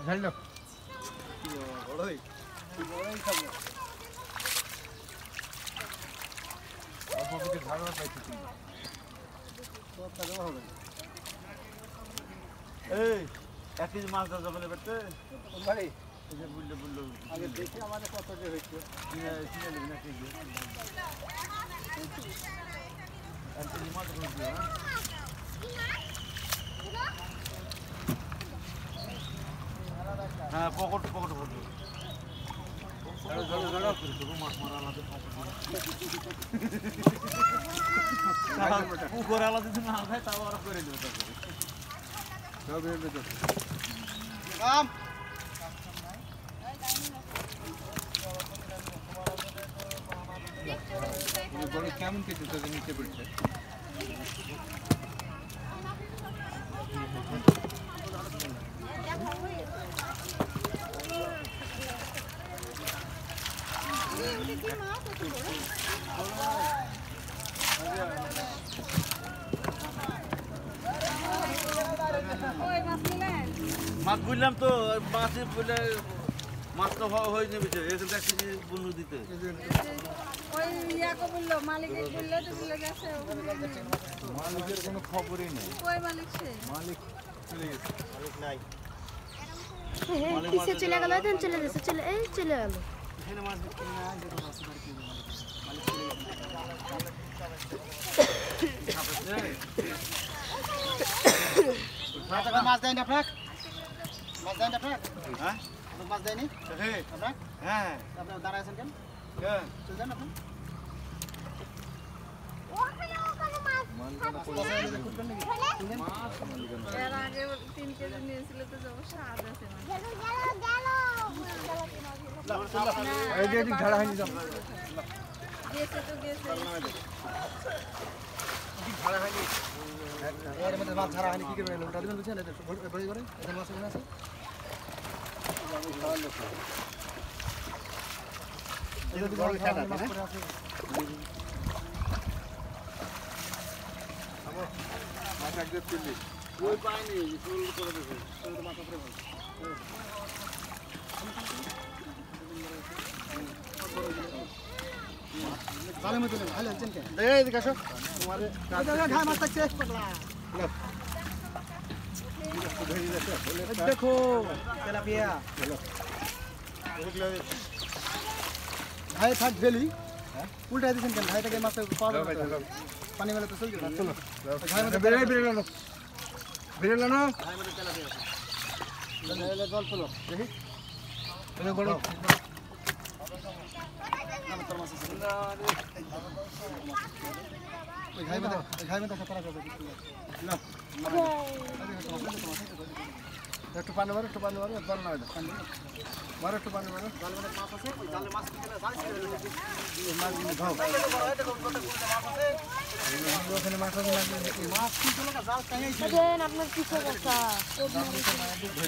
ঝাড়লো বড়ই খাবো অল্প কিছু ঝাড়া পাইছি এই 1 কেজি মাছ দাও যাবে বেতে ভাই এই যে বুললো আগে দেখি আমাদের কত যে হইছে কিনে নেবেন না কেজি 1 কেজি মাছ দিও হ্যাঁ পকেট ভরবো মাছ মারা আলাদা পুকুর আলাদা যদি না খায় তাও আর করে দেবো কেমন কিছু নিচে পড়ছে মাছ বুঝলাম তো মাছে বলে মাছ তো হয়ে নেবে এরকম একটা জিনিস বন্ধু দিতে মালিকের কোনো খবরই নেই মালিক চলে গেছে মালিক নাই কিসে চলে গেল এখন চলে গেছে চলে এই চলে গেল এখানে মাছ বিক্রি না যেটা মাছ ধরে কিনে মালিক চলে গেছে মাছ দেয়নি আপনার মাছ দেয়নি আপনার হ্যাঁ মাছ দেয়নি আপনার হ্যাঁ আপনি দাঁড়ায় আছেন কেন চলে যান আপনি ঝাড়া হয়নি এর মধ্যে মাছ ছাড়া হয়নি কি করবে লোকটা দিবেন বুঝছেন বড়ি করে এখানে মাছ এখানে আছে এই যদি বড় খাটা মাছ করে আছে আবার মাছ একদম চললি ওই পাইনি ফুল করে দেবে তো মাছ উপরে বল ভালো মতো ভালো আছেন কেন এই দিকে আসো তোমারে ঘাই মাছ থাকছে পাগলা দেখো তেলাপিয়া ভাই থাক ভেলি উল্টা দিয়েছেন কেন ভাইটাকে মাছ পাওয়া যাবে পানি মেলে তো চলছে চলো ভাই মধ্যে বেরোলো বেরোলো না ভাই মধ্যে তেলাপিয়া আছে জল ফুলো দেখি বড় তোর মাছ আছে ঘাই মধ্যে করা যাবে না একটু পানি মারো জল না পানি মারো একটু পানি মারো জল মধ্যে মাছ আছে ওই জালে মাছ দিলে জাল ছেড়ে দিলে মাছ নিয়ে দাও ওখানে মাছ আছে মাছ কি চলে না জাল টাঙাইছে দেন আপনার পিছে বসা ধরলাম